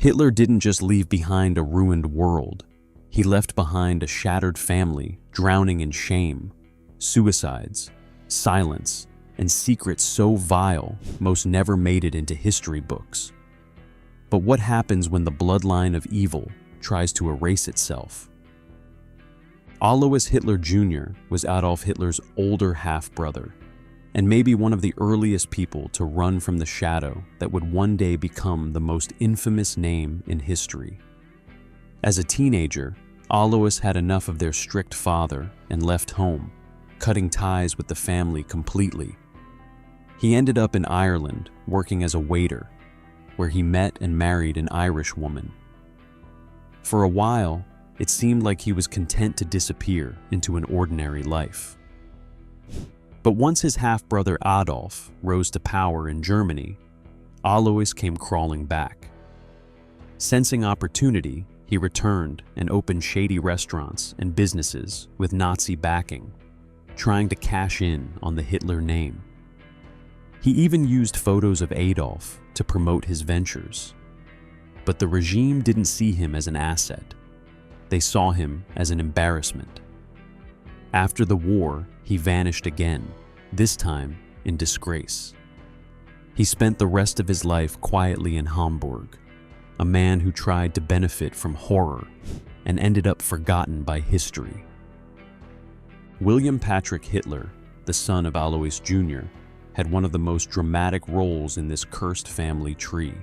Hitler didn't just leave behind a ruined world. He left behind a shattered family, drowning in shame, suicides, silence, and secrets so vile most never made it into history books. But what happens when the bloodline of evil tries to erase itself? Alois Hitler Jr. was Adolf Hitler's older half-brother, and maybe one of the earliest people to run from the shadow that would one day become the most infamous name in history. As a teenager, Alois had enough of their strict father and left home, cutting ties with the family completely. He ended up in Ireland working as a waiter, where he met and married an Irish woman. For a while, it seemed like he was content to disappear into an ordinary life. But once his half-brother Adolf rose to power in Germany, Alois came crawling back. Sensing opportunity, he returned and opened shady restaurants and businesses with Nazi backing, trying to cash in on the Hitler name. He even used photos of Adolf to promote his ventures. But the regime didn't see him as an asset. They saw him as an embarrassment. After the war, he vanished again, this time in disgrace. He spent the rest of his life quietly in Hamburg, a man who tried to benefit from horror and ended up forgotten by history. William Patrick Hitler, the son of Alois Jr., had one of the most dramatic roles in this cursed family tree.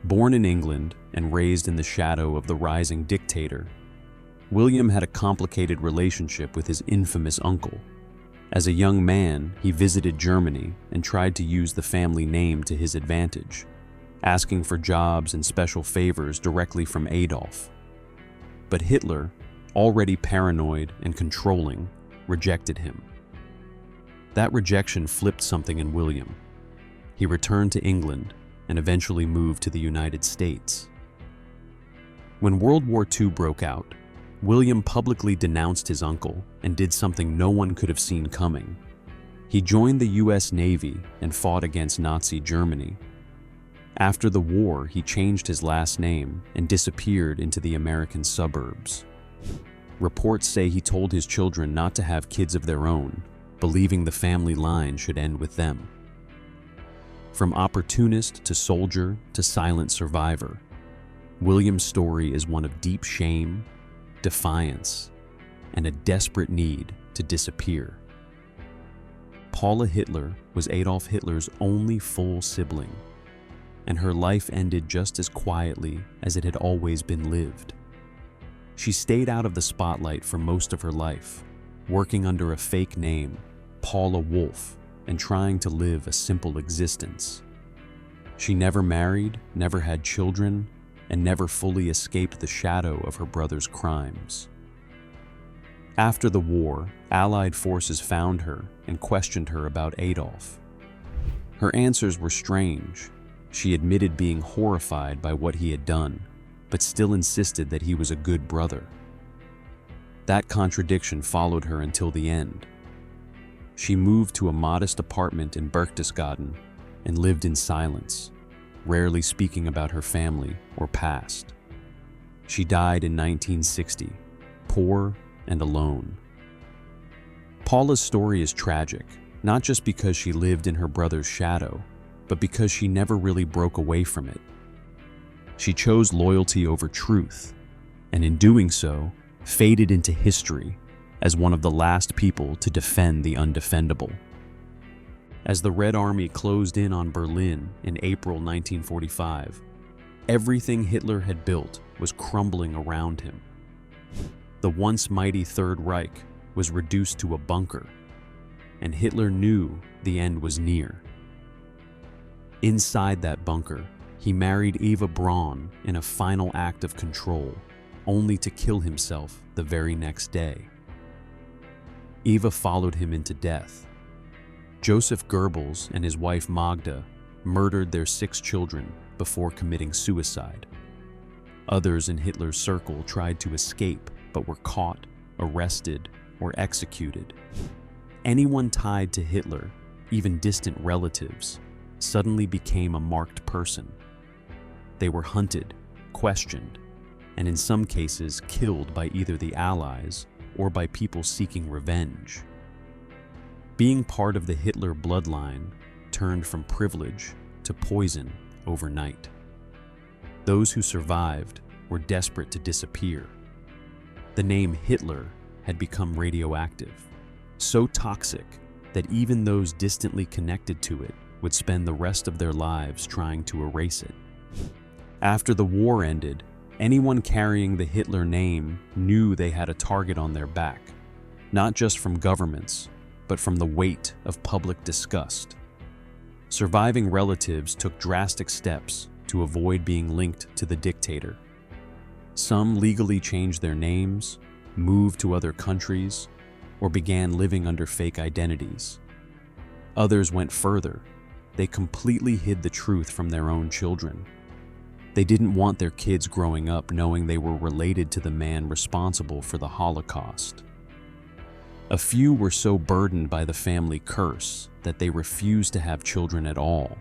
Born in England and raised in the shadow of the rising dictator, William had a complicated relationship with his infamous uncle. As a young man, he visited Germany and tried to use the family name to his advantage, asking for jobs and special favors directly from Adolf. But Hitler, already paranoid and controlling, rejected him. That rejection flipped something in William. He returned to England and eventually moved to the United States. When World War II broke out, William publicly denounced his uncle and did something no one could have seen coming. He joined the US Navy and fought against Nazi Germany. After the war, he changed his last name and disappeared into the American suburbs. Reports say he told his children not to have kids of their own, believing the family line should end with them. From opportunist to soldier to silent survivor, William's story is one of deep shame, defiance, and a desperate need to disappear. Paula Hitler was Adolf Hitler's only full sibling, and her life ended just as quietly as it had always been lived. She stayed out of the spotlight for most of her life, working under a fake name, Paula Wolf, and trying to live a simple existence. She never married, never had children, and never fully escaped the shadow of her brother's crimes. After the war, Allied forces found her and questioned her about Adolf. Her answers were strange. She admitted being horrified by what he had done, but still insisted that he was a good brother. That contradiction followed her until the end. She moved to a modest apartment in Berchtesgaden and lived in silence, rarely speaking about her family or past. She died in 1960, poor and alone. Paula's story is tragic, not just because she lived in her brother's shadow, but because she never really broke away from it. She chose loyalty over truth, and in doing so, faded into history as one of the last people to defend the undefendable. As the Red Army closed in on Berlin in April 1945, everything Hitler had built was crumbling around him. The once mighty Third Reich was reduced to a bunker, and Hitler knew the end was near. Inside that bunker, he married Eva Braun in a final act of control, only to kill himself the very next day. Eva followed him into death. Joseph Goebbels and his wife Magda murdered their 6 children before committing suicide. Others in Hitler's circle tried to escape but were caught, arrested, or executed. Anyone tied to Hitler, even distant relatives, suddenly became a marked person. They were hunted, questioned, and in some cases killed by either the Allies or by people seeking revenge. Being part of the Hitler bloodline turned from privilege to poison overnight. Those who survived were desperate to disappear. The name Hitler had become radioactive, so toxic that even those distantly connected to it would spend the rest of their lives trying to erase it. After the war ended, anyone carrying the Hitler name knew they had a target on their back, not just from governments, but from the weight of public disgust. Surviving relatives took drastic steps to avoid being linked to the dictator. Some legally changed their names, moved to other countries, or began living under fake identities. Others went further. They completely hid the truth from their own children. They didn't want their kids growing up knowing they were related to the man responsible for the Holocaust. A few were so burdened by the family curse that they refused to have children at all.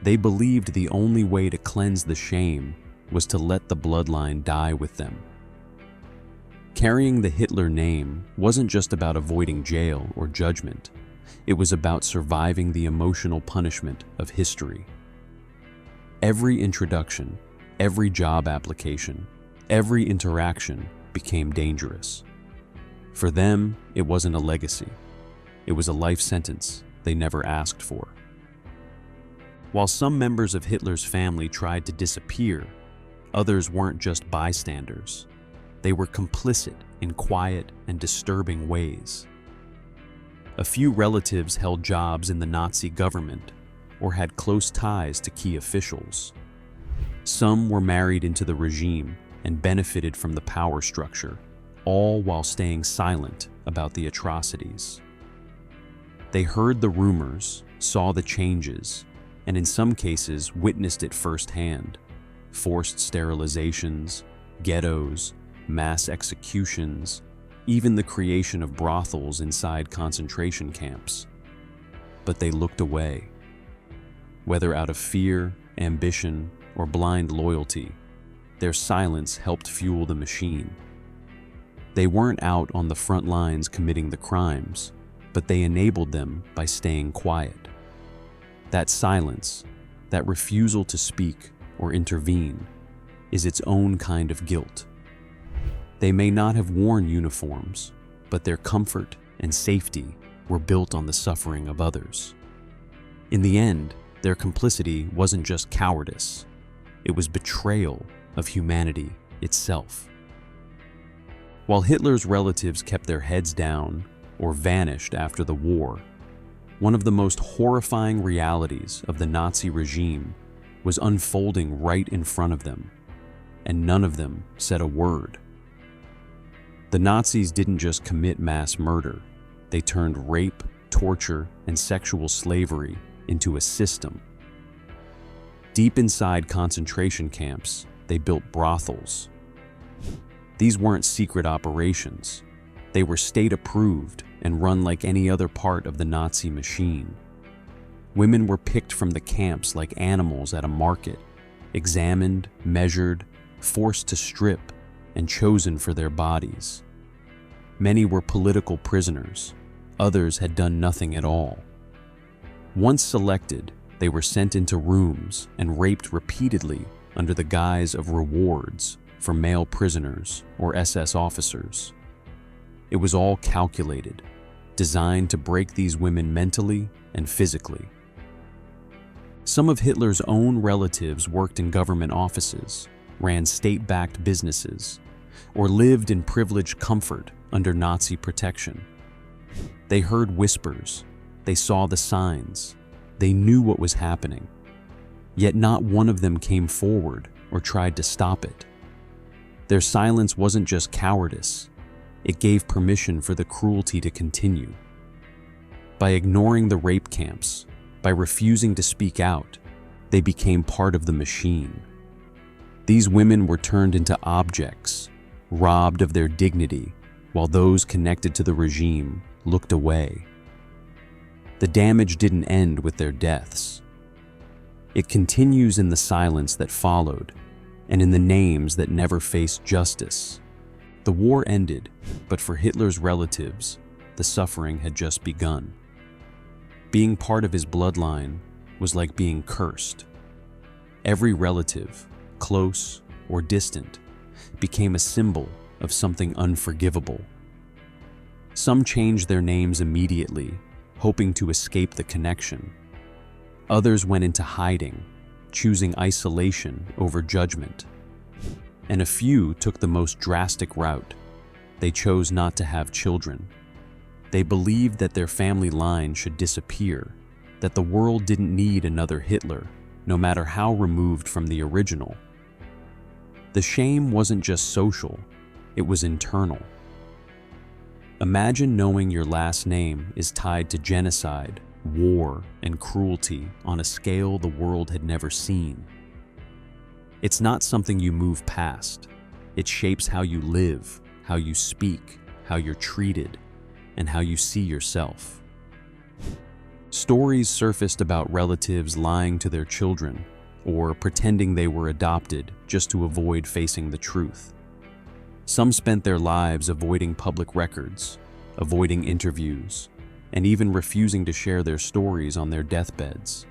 They believed the only way to cleanse the shame was to let the bloodline die with them. Carrying the Hitler name wasn't just about avoiding jail or judgment. It was about surviving the emotional punishment of history. Every introduction, every job application, every interaction became dangerous. For them, it wasn't a legacy. It was a life sentence they never asked for. While some members of Hitler's family tried to disappear, others weren't just bystanders. They were complicit in quiet and disturbing ways. A few relatives held jobs in the Nazi government or had close ties to key officials. Some were married into the regime and benefited from the power structure, all while staying silent about the atrocities. They heard the rumors, saw the changes, and in some cases witnessed it firsthand: forced sterilizations, ghettos, mass executions, even the creation of brothels inside concentration camps. But they looked away. Whether out of fear, ambition, or blind loyalty, their silence helped fuel the machine. They weren't out on the front lines committing the crimes, but they enabled them by staying quiet. That silence, that refusal to speak or intervene, is its own kind of guilt. They may not have worn uniforms, but their comfort and safety were built on the suffering of others. In the end, their complicity wasn't just cowardice, it was betrayal of humanity itself. While Hitler's relatives kept their heads down or vanished after the war, one of the most horrifying realities of the Nazi regime was unfolding right in front of them, and none of them said a word. The Nazis didn't just commit mass murder, they turned rape, torture, and sexual slavery into a system. Deep inside concentration camps, they built brothels. These weren't secret operations. They were state-approved and run like any other part of the Nazi machine. Women were picked from the camps like animals at a market, examined, measured, forced to strip, and chosen for their bodies. Many were political prisoners. Others had done nothing at all. Once selected, they were sent into rooms and raped repeatedly under the guise of rewards for male prisoners or SS officers. It was all calculated, designed to break these women mentally and physically. Some of Hitler's own relatives worked in government offices, ran state-backed businesses, or lived in privileged comfort under Nazi protection. They heard whispers, they saw the signs, they knew what was happening, yet not one of them came forward or tried to stop it. Their silence wasn't just cowardice, it gave permission for the cruelty to continue. By ignoring the rape camps, by refusing to speak out, they became part of the machine. These women were turned into objects, robbed of their dignity, while those connected to the regime looked away. The damage didn't end with their deaths. It continues in the silence that followed, and in the names that never faced justice. The war ended, but for Hitler's relatives, the suffering had just begun. Being part of his bloodline was like being cursed. Every relative, close or distant, became a symbol of something unforgivable. Some changed their names immediately, hoping to escape the connection. Others went into hiding, choosing isolation over judgment. And a few took the most drastic route. They chose not to have children. They believed that their family line should disappear, that the world didn't need another Hitler, no matter how removed from the original. The shame wasn't just social, it was internal. Imagine knowing your last name is tied to genocide, war, and cruelty on a scale the world had never seen. It's not something you move past. It shapes how you live, how you speak, how you're treated, and how you see yourself. Stories surfaced about relatives lying to their children or pretending they were adopted just to avoid facing the truth. Some spent their lives avoiding public records, avoiding interviews, and even refusing to share their stories on their deathbeds.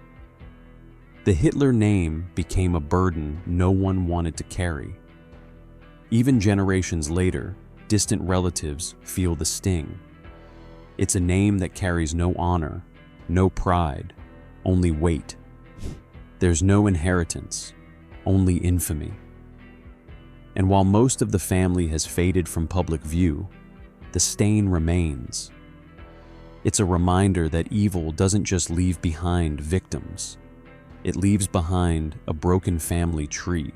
The Hitler name became a burden no one wanted to carry. Even generations later, distant relatives feel the sting. It's a name that carries no honor, no pride, only weight. There's no inheritance, only infamy. And while most of the family has faded from public view, the stain remains. It's a reminder that evil doesn't just leave behind victims. It leaves behind a broken family tree,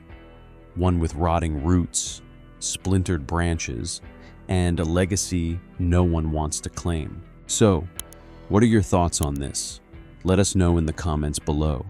one with rotting roots, splintered branches, and a legacy no one wants to claim. So, what are your thoughts on this? Let us know in the comments below.